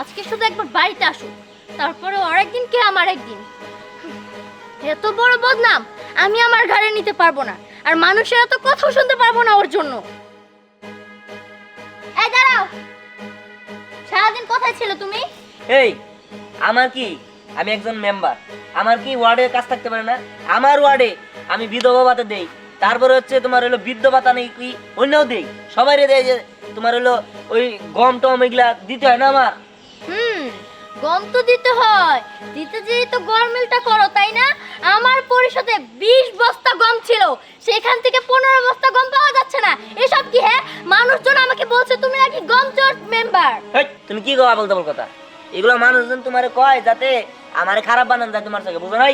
আজকে শুধু একবার বাড়িতে আসুক, তারপরে ওর একদিন কে আমার একদিন। এত বড় বদনাম আমি আমার ঘাড়ে নিতে পারবো না, আর মানুষের এত কথাও শুনতে পারবো না ওর জন্য। এই দাঁড়াও, সারাদিন কোথায় ছিল তুমি? এই আমার কি, আমি একজন মেম্বার, আমার কি ওয়ার্ডের কাজ থাকতে পারে না? আমার ওয়ার্ডে আমি বিধবা ভাতা দেই, তারপরে হচ্ছে তোমার হলো বৃদ্ধ ভাতা নেই কি অন্যও দেই, সবাই দেয়। যে তোমার হলো ওই গম টম এগুলা দিতে হয় না আমার? গম তো দিতে হয়, দিতে যেই তো গরমিলটা করো তাই না? আমার পরিষদে 20 বস্তা গম ছিল, সেখান থেকে 15 বস্তা গম পাওয়া যাচ্ছে না। এসব কি? হ্যাঁ, মানুষজন আমাকে বলছে তুমি নাকি গম চোর মেম্বার। তুমি কি গো আবল তাবল কথা? এগুলো মানুষজন তোমারে কয় যাতে আমারে খারাপ বানান যায় তোমার সঙ্গে, বুঝো নাই?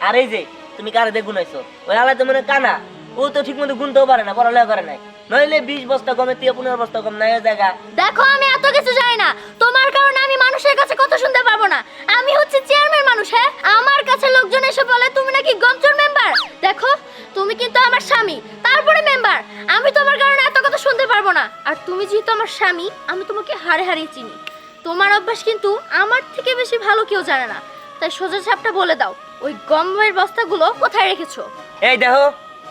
আর এই যে তুমি কারে দিয়ে গুনাইছো, ওই আলাই তো মনে কানা, ও তো ঠিক মতো গুনতেও পারে না, পড়ালেখা করে নাই, নইলে 20 বস্তা গমে 15 বস্তা গম নাই জায়গা। দেখো আমি এত কিছু জানি না, তোমার কারণে আমি মানুষের কাছে কথা শুনতে পারবো না। আমি হচ্ছে চেয়ারম্যান মানুষ, হ্যাঁ? আমার কাছে লোকজন এসে বলে তুমি নাকি গমচোর মেম্বার। দেখো তুমি কিন্তু আমার স্বামী, তারপরে মেম্বার, আমি তোমার কারণে এত কথা শুনতে পারবো না। আর তুমি যেহেতু আমার স্বামী, আমি তোমাকে হাড়ে হাড়ে চিনি। তোমার অভ্যাস কিন্তু আমার থেকে বেশি ভালো কেউ জানে না, তাই সোজা সাপটা বলে দাও, ওই গমের বস্তাগুলো কোথায় রেখেছো? এই দেখো,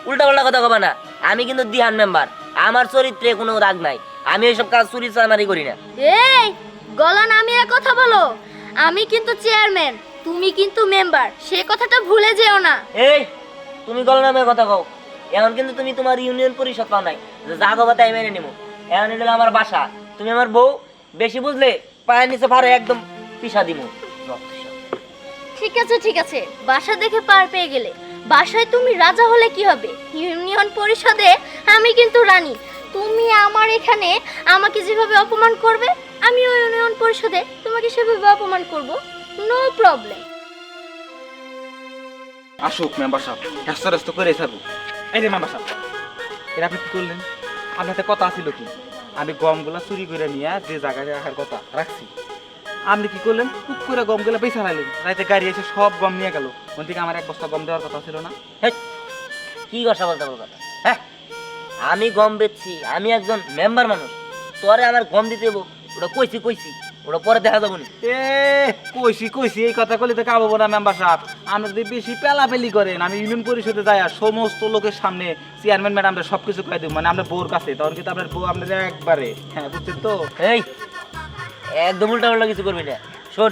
উল্টা পাল্টা কথা কবা না, আমি কিন্তু দিহান মেম্বার, আমার চরিত্রে কোনো রাগ নাই, আমি এইসব কাজ চুরি চামারি করি না। এই গলা নামিয়ে কথা বলো, আমি কিন্তু চেয়ারম্যান, তুমি কিন্তু মেম্বার, সে কথাটা ভুলে যেও না। এই তুমি গলা নামে কথা কও, এখন কিন্তু তুমি তোমার ইউনিয়ন পরিষদ পাও নাই যে যা গবা তাই মেনে নিবো। এখন এটা আমার বাসা, তুমি আমার বউ, বেশি বুঝলে পায়ের নিচে ভারে একদম পিষা দিমু। ঠিক আছে ঠিক আছে, বাসা দেখে পার পেয়ে গেলে, বাসায় তুমি রাজা হলে কি হবে, ইউনিয়ন পরিষদে আমি কিন্তু রানী। তুমি আমার এখানে আমাকে যেভাবে অপমান করবে, আমি ওই ইউনিয়ন পরিষদে তোমাকে সেভাবে অপমান করব, নো প্রবলেম। আসুক মেম্বার সাহেব, ব্যস্ত ব্যস্ত করে থাকবো। এই যে মেম্বার সাহেব, এটা আপনি কি করলেন? আপনার সাথে কথা ছিল কি? আমি গমগুলা চুরি করে নিয়ে যে জায়গায় রাখার কথা রাখছি, আপনি কি করলেন? টুক করে গমগুলা বেঁচে হারালেন, রাইতে গাড়ি এসে সব গম নিয়ে গেল। ওন থেকে আমার 1 বস্তা গম দেওয়ার কথা ছিল না? কি কথা বলতে বল কথা? হ্যাঁ, আমি গম বেচছি, আমি একজন মেম্বার মানুষ, তোরে আমার গম দিতে দেবো? ওটা কইছি কইছি, ওটা পরে দেখা যাবো নি। এ কইছি কইছি এই কথা কইলে তো কাবো না মেম্বার সাহেব। আপনি যদি বেশি পেলাপেলি করেন, আমি ইউনিয়ন পরিষদে যাই আর সমস্ত লোকের সামনে চেয়ারম্যান ম্যাডামরা সবকিছু কয়ে দেব, মানে আপনার বউর কাছে, তখন কিন্তু আপনার বউ আপনার একবারে, হ্যাঁ বুঝছেন তো? এই একদম উল্টা পাল্টা কিছু করবি না। শোন,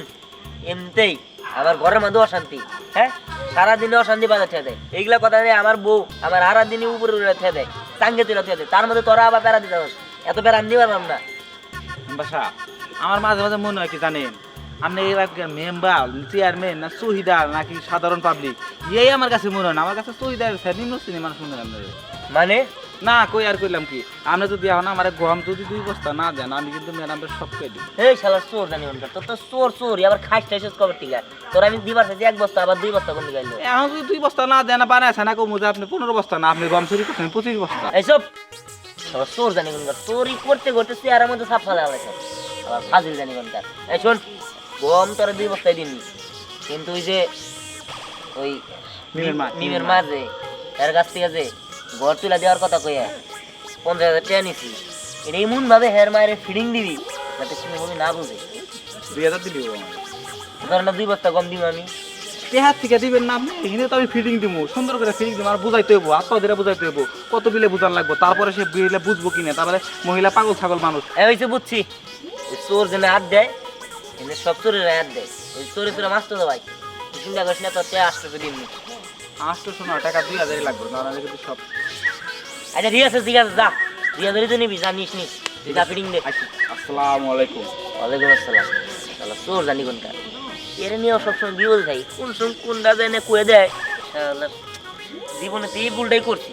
এমনিতেই আমার ঘরের মধ্যে অশান্তি, হ্যাঁ, সারাদিনে অশান্তি বাজার দেয়, এইগুলা কথা নেই। আমার বউ আমার হারা দিনে উপরে উঠে দেয়, চাঙ্গে তুলে দেয়, তার মধ্যে তোরা আবার বেড়া দিতে পারস, এত বেড়া আমি দিতে পারলাম না। মেম্বার সাহেব, আমার মাঝে মাঝে মনে হয় কি জানেন, আপনি এলাকার মেম্বার, চেয়ারম্যান না শহীদার নাকি সাধারণ পাবলিক, এই আমার কাছে মনে হয় না। আমার কাছে শহীদার নিম্ন শ্রেণী মানুষ মনে হয় আপনাদের। মানে না কই আর কইলাম কি, আপনি যদি এখন আমার গম যদি 2 বস্তা না দেন, আমি কিন্তু ম্যাডামদের সব কই দিই। এই শালা চোর জানি ওনকার, তোর তো চোর চোরই, আবার খাইস টাইস কবে ঠিক আছে? তোর আমি দিবার চাইছি 1 বস্তা, আবার 2 বস্তা কমে গেল। এখন যদি 2 বস্তা না দেন, বানাইছে না কমু যে আপনি 15 বস্তা না, আপনি গম চুরি করছেন 25 বস্তা। এইসব সব চোর জানি কোনকার, চোরই করতে করতে চেয়ারের মধ্যে সাপ ফেলা হয়েছে, আবার ফাজিল জানি কোনকার। এই শোন, গম তোরা 2 বস্তায় দিননি, কিন্তু ওই যে ওই মিমের মাঝে এর কাছ থেকে যে ঘর তুলা দেওয়ার কথা কইয়া 50,000 টাকা নিছি, এটা এমন ভাবে হের মায়ের ফিডিং দিবি যাতে তুমি বলি না বুঝে। 2000 দিলি ধর না 2 বস্তা গম দিব আমি, তেহার থেকে দিবেন না আপনি, এখানে তো আমি ফিটিং দিব, সুন্দর করে ফিটিং দিব, আর বুঝাইতে হইব, আত্মা ধরে বুঝাইতে হইব, কত বিলে বুঝান লাগবো, তারপরে সে বিলে বুঝবো কিনা, তারপরে মহিলা পাগল ছাগল মানুষ। এই হয়েছে বুঝছি, ওই চোর যেন হাত দেয়, এনে সব চোরের হাত দেয়, ওই চোরে চোরে মাছ তো ভাই, চিন্তা করিস না, তোর টাকা 800 দিন। 800 টাকা 2000 লাগবে না, না কিন্তু সব। আচ্ছা ঠিক আছে ঠিক আছে, যা 2000 তো নিবি, জানিস নি তুই, যা ফিটিং দে। আসসালামু আলাইকুম। ওয়ালাইকুম আসসালাম। শালা চোর জানি কোনটা, এর নিয়েও সবসময় বিপদে থাকি, কোন সময় কোনটা যায় না কয়ে দেয়। শালা জীবনে তো এই ভুলটাই করছি,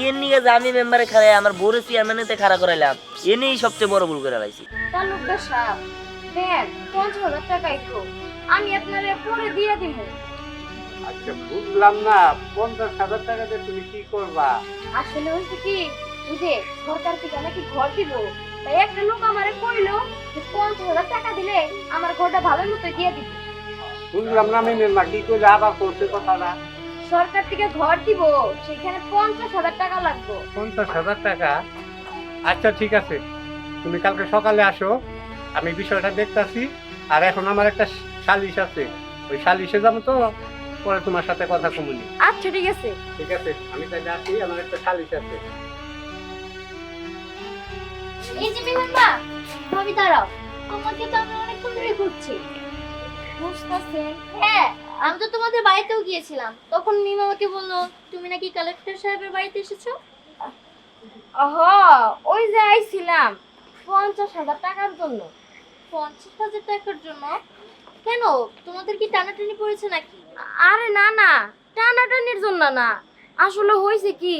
এর নিয়ে যে আমি মেম্বারে খারাই আমার বড় চেয়ারম্যানেতে খাড়া করাইলাম, এ নিয়েই সবচেয়ে বড় ভুল করে লাইছি। তালুকদার সাহেব দেন 50,000 টাকা একটু, আমি আপনারে পরে দিয়ে দিব। আচ্ছা বুঝলাম না, 50,000 টাকা দিয়ে তুমি কি করবা? আসলে হইছে কি, বুঝে সরকার থেকে নাকি ঘর দিব, তাই একটা লোক আমারে কইলো যে 50,000 টাকা দিলে আমার ঘরটা ভালো মতো দিয়ে দিবে। বুঝলাম না আমি মেম্বার কি করে আবার করতে কথাটা। সরকার থেকে ঘর দিব, সেখানে 50,000 টাকা লাগবে। 50,000 টাকা? আচ্ছা ঠিক আছে, তুমি কালকে সকালে আসো, আমি বিষয়টা দেখতাছি, আর এখন আমার একটা সালিশ আছে, ওই সালিশে যাবো তো, পরে তোমার সাথে কথা কমুনি। আচ্ছা ঠিক আছে। ঠিক আছে, আমি তাহলে আসি, আমার একটা সালিশ আছে। এই যে মেহমান ভাবি দাঁড়াও, তোমাকে তো আমি অনেকক্ষণ ধরে খুঁজছি। বুঝতেছেন? হ্যাঁ, আমি তো তোমাদের বাড়িতেও গিয়েছিলাম, তখন মিম আমাকে বললো তুমি নাকি কালেক্টর সাহেবের বাড়িতে এসেছো। ওই যে আইছিলাম 50,000 টাকার জন্য। 50,000 টাকার জন্য? কেন, তোমাদের কি টানাটানি পড়েছে নাকি? আরে না না, টানাটানির জন্য না, আসলে হয়েছে কি,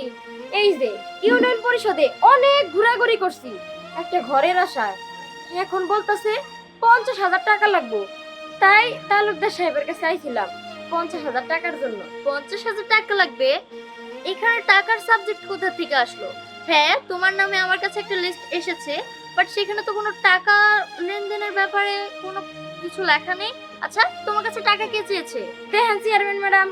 এই যে ইউনিয়ন পরিষদে অনেক ঘোরাঘুরি করছি একটা ঘরের আশায়, এখন বলতেছে 50,000 টাকা লাগবে, তাই তালুকদার সাহেবের কাছে আইছিলাম 50,000 টাকার জন্য। 50,000 টাকা লাগবে? এখানে টাকার সাবজেক্ট কোথা থেকে আসলো? হ্যাঁ, তোমার নামে আমার কাছে একটা লিস্ট এসেছে, বাট সেখানে তো কোনো টাকা লেনদেনের ব্যাপারে কোনো কিছু লেখা নেই। আচ্ছা, তোমার কাছে টাকা কে চেয়েছে? দেখেন চেয়ারম্যান ম্যাডাম,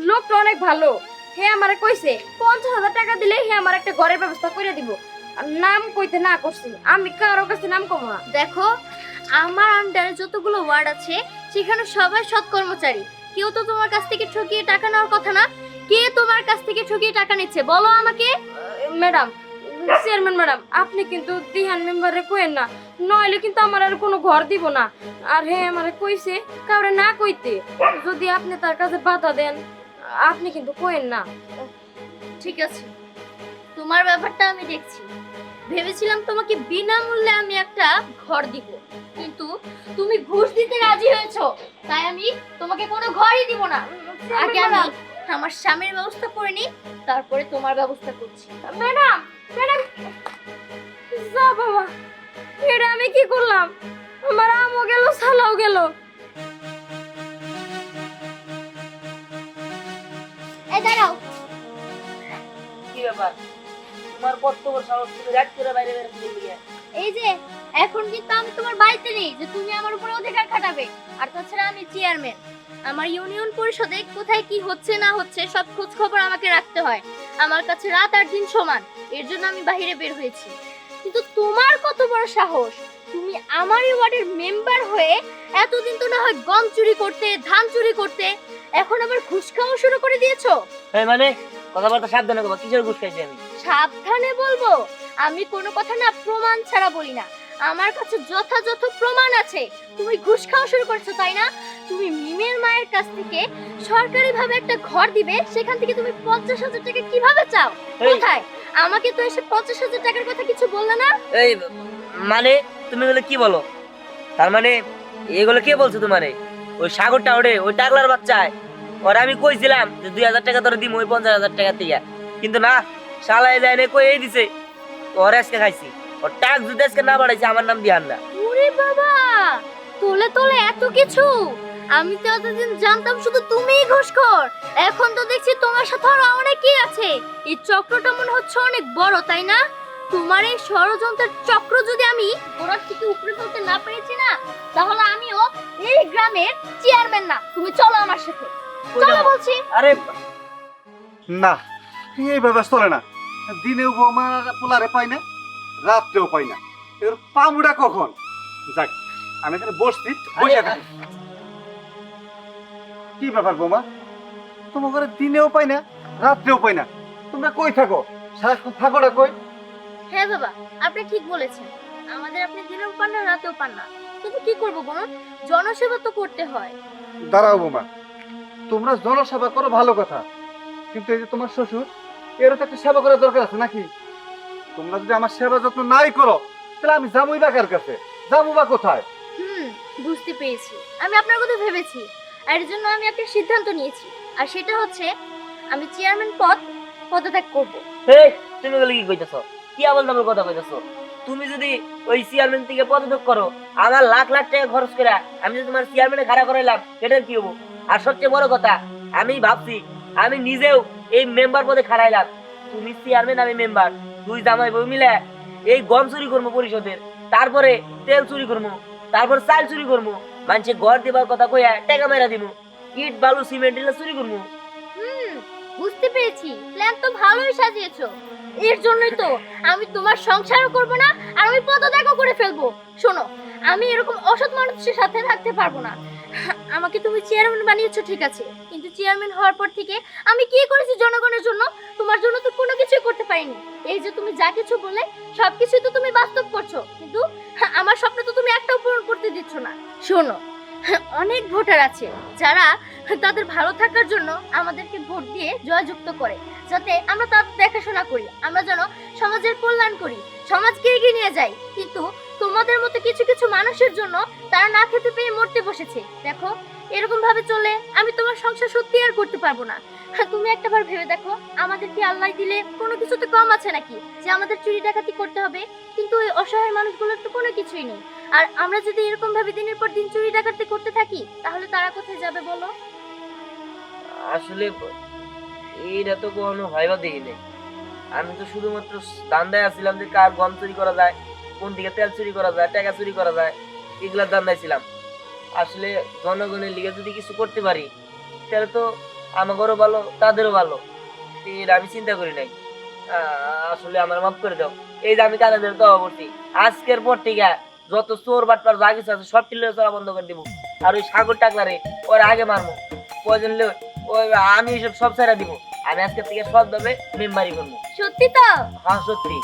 লোকটা অনেক ভালো, হে আমারে কইছে 50,000 টাকা দিলে হে আমার একটা ঘরের ব্যবস্থা করে দিব। আর নাম কইতে না করছি, আমি কারো কাছে নাম কম না। দেখো, আমার আন্ডারে যতগুলো ওয়ার্ড আছে সেখানে সবাই সৎ কর্মচারী, কেউ তো তোমার কাছ থেকে ঠকিয়ে টাকা নেওয়ার কথা না। কে তোমার কাছ থেকে ঠকিয়ে টাকা নিচ্ছে বলো আমাকে। ম্যাডাম, চেয়ারম্যান ম্যাডাম, আপনি কিন্তু দিহান মেম্বারে কইেন না, নইলে কিন্তু আমার আর কোনো ঘর দিব না। আর হে আমারে কইছে কাউরে না কইতে, যদি আপনি তার কাছে বাধা দেন, আপনি কিন্তু কইেন না। ঠিক আছে, তোমার ব্যাপারটা আমি দেখছি। ভেবেছিলাম তোমাকে বিনামূল্যে আমি একটা ঘর দিব, কিন্তু তুমি ঘুষ দিতে রাজি হয়েছো, তাই আমি তোমাকে কোনো ঘরই দিব না। আগে আমি আমার স্বামীর ব্যবস্থা করে নিই, তারপরে তোমার ব্যবস্থা করছি। ম্যাডাম, ম্যাডাম, যা বাবা, এটা আমি কি করলাম? আমার আমও গেল, সালাও গেল। এই দাঁড়াও, কি ব্যাপার, তোমার কত বড় সাহস, তুমি রাত করে বাইরে বের হয়ে গিয়ে? এই যে এখন কিন্তু আমি তোমার বাড়িতে নেই যে তুমি আমার উপরে অধিকার খাটাবে। আর তাছাড়া আমি চেয়ারম্যান, আমার ইউনিয়ন পরিষদে কোথায় কি হচ্ছে না হচ্ছে সব খোঁজ খবর আমাকে রাখতে হয়। আমার কাছে রাত আর দিন সমান, এর জন্য আমি বাইরে বের হয়েছি। কিন্তু তোমার কত বড় সাহস, তুমি আমার এই ওয়ার্ডের মেম্বার হয়ে এতদিন তো না হয় গম চুরি করতে, ধান চুরি করতে, এখন আবার ঘুষ খাওয়া শুরু করে দিয়েছো। এই মানে কথাবার্তা সাবধানে কবা, কিসের ঘুষ খাইছি আমি? সাবধানে বলবো, আমি কোনো কথা না প্রমাণ ছাড়া বলি না, আমার কাছে যথাযথ প্রমাণ আছে। তুমি ঘুষ খাওয়া শুরু করছো তাই না? তুমি মিমের মায়ের কাছ থেকে সরকারিভাবে একটা ঘর দিবে, সেখান থেকে তুমি 50,000 টাকা কিভাবে চাও? এই। কোথায়? আমাকে তো এসে 50,000 টাকার কথা কিছু বললে না। এই মানে তুমি এগুলো কি বলো? তার মানে এগুলো কে বলছো তোমারে? ওই সাগরটা ওরে, ওই টাকলার বাচ্চায় ওরে আমি কইছিলাম যে 2,000 টাকা তোরে দিম ওই 50,000 টাকা থেকে, কিন্তু না, শালায় যায় না, কই এই দিছে, ওরে আজকে খাইছি। ওর টাক যদি আজকে না বাড়াইছে আমার নাম দিয়ান না। ওরে বাবা, তোলে তোলে এত কিছু! আমি তো এতদিন জানতাম শুধু তুমিই ঘুষখোর, এখন তো দেখছি তোমার সাথে আরো অনেকেই আছে। এই চক্রটা মনে হচ্ছে অনেক বড়, তাই না? তোমার এই ষড়যন্ত্রের চক্র যদি আমি গোড়ার থেকে উপরে ফেলতে না পেরেছি না, তাহলে আমিও এই গ্রামের চেয়ারম্যান না। তুমি চলো আমার সাথে, কই চলো যাবো? বলছি। আরে না, এইভাবে চলে না। দিনেও বৌমা পোলারে পাই না, রাত্রেও পাই না, এর পামুটা কখন? যাক, আমি এখানে বসছি, বসে থাকি। কি ব্যাপার বৌমা, তোমার ঘরে দিনেও পাই না, রাত্রেও পাই না, তোমরা কই থাকো? সারাক্ষণ থাকোটা কই? হ্যাঁ বাবা, আপনি ঠিক বলেছেন, আমাদের আপনি দিনেও পান না রাতেও পান না, কিন্তু কি করবো বলুন, জনসেবা তো করতে হয়। দাঁড়াও বৌমা, তোমরা জনসেবা করো ভালো কথা, কিন্তু এই যে তোমার শ্বশুর, এরও তো একটা সেবা করার দরকার আছে নাকি? তোমরা যদি আমার সেবা যত্ন নাই করো, তাহলে আমি যাবোই বা কার কাছে? যাবো বা কোথায়? বুঝতে পেরেছি, আমি আপনার কথা ভেবেছি, আর এর জন্য আমি একটা সিদ্ধান্ত নিয়েছি, আর সেটা হচ্ছে আমি চেয়ারম্যান পদত্যাগ করব। এই তুমি এগুলো কি কইতেছো? কি আবল তাবল কথা কইতেছো? তুমি যদি ওই চেয়ারম্যান থেকে পদত্যাগ করো, আমার লাখ লাখ টাকা খরচ করে আমি যদি তোমার চেয়ারম্যানে খাড়া করাইলাম, এটার কি হবো? আর সবচেয়ে বড় কথা, আমি ভাবছি আমি নিজেও এই মেম্বার পদে খাড়াইলাম, তুমি চেয়ারম্যান আমি মেম্বার, দুই জামাই বউ মিলে এই গম চুরি করবো পরিষদের, তারপরে তেল চুরি করবো, তারপর চাল চুরি করবো, মানুষে ঘর দিবার কথা কইয়া টাকা মেরা দিব, ইট বালু সিমেন্ট এগুলো চুরি করবো। বুঝতে পেরেছি, প্ল্যান তো ভালোই সাজিয়েছো, এর জন্যই তো আমি তোমার সংসারও করব না আর আমি পদত্যাগও করে ফেলবো। শোনো, আমি এরকম অসৎ মানুষের সাথে থাকতে পারবো না। আমাকে তুমি চেয়ারম্যান বানিয়েছো ঠিক আছে, কিন্তু চেয়ারম্যান হওয়ার পর থেকে আমি কি করেছি জনগণের জন্য? তোমার জন্য তো কোনো কিছুই করতে পারিনি। এই যে তুমি যা কিছু বলে সবকিছুই তো তুমি বাস্তব করছো, কিন্তু আমার স্বপ্ন তো তুমি একটাও পূরণ করতে দিচ্ছ না। শোনো, অনেক ভোটার আছে যারা তাদের ভালো থাকার জন্য আমাদেরকে ভোট দিয়ে জয়যুক্ত করে, যাতে আমরা তাদের দেখাশোনা করি, আমরা যেন সমাজের কল্যাণ করি, সমাজকে এগিয়ে নিয়ে যাই। কিন্তু তোমাদের মতো কিছু কিছু মানুষের জন্য তারা না খেতে পেয়ে মরতে বসেছে। দেখো, এরকম ভাবে চলে আমি তোমার সংসার সত্যি আর করতে পারবো না। তুমি একটাবার ভেবে দেখো, আমাদের কি আল্লাহ দিলে কোনো কিছু তো কম আছে নাকি যে আমাদের চুরি ডাকাতি করতে হবে? কিন্তু ওই অসহায় মানুষগুলোর তো কোনো কিছুই নেই। আর আমরা যদি এরকম ভাবে দিনের পর দিন চুরি ডাকাতি করতে থাকি, তাহলে তারা কোথায় যাবে বলো? আসলে এইটা তো কোনো ভাইবা দেখি নাই। আমি তো শুধুমাত্র ধান্দায় আসছিলাম যে কার গম চুরি করা যায়, কোন দিকে তেল চুরি করা যায়, টাকা চুরি করা যায়, এগুলার ধান্দায় ছিলাম। আসলে জনগণের লিগে যদি কিছু করতে পারি তাহলে তো আমাদেরও ভালো, তাদেরও ভালো। এটা আমি চিন্তা করি নাই। আসলে আমার মাফ করে দাও। এই যে আমি কানাদের তো অবর্তী, আজকের পর থেকে যত চোর বাটপার যা কিছু আছে সব টিলে চলা বন্ধ করে দিব। আর ওই সাগর টাকলারে ওর আগে মারবো, প্রয়োজন হলে ওই আমি এইসব সব ছেড়ে দিব। আমি আজকের থেকে সৎভাবে মেম্বারি করবো। সত্যি তো? হ্যাঁ সত্যি।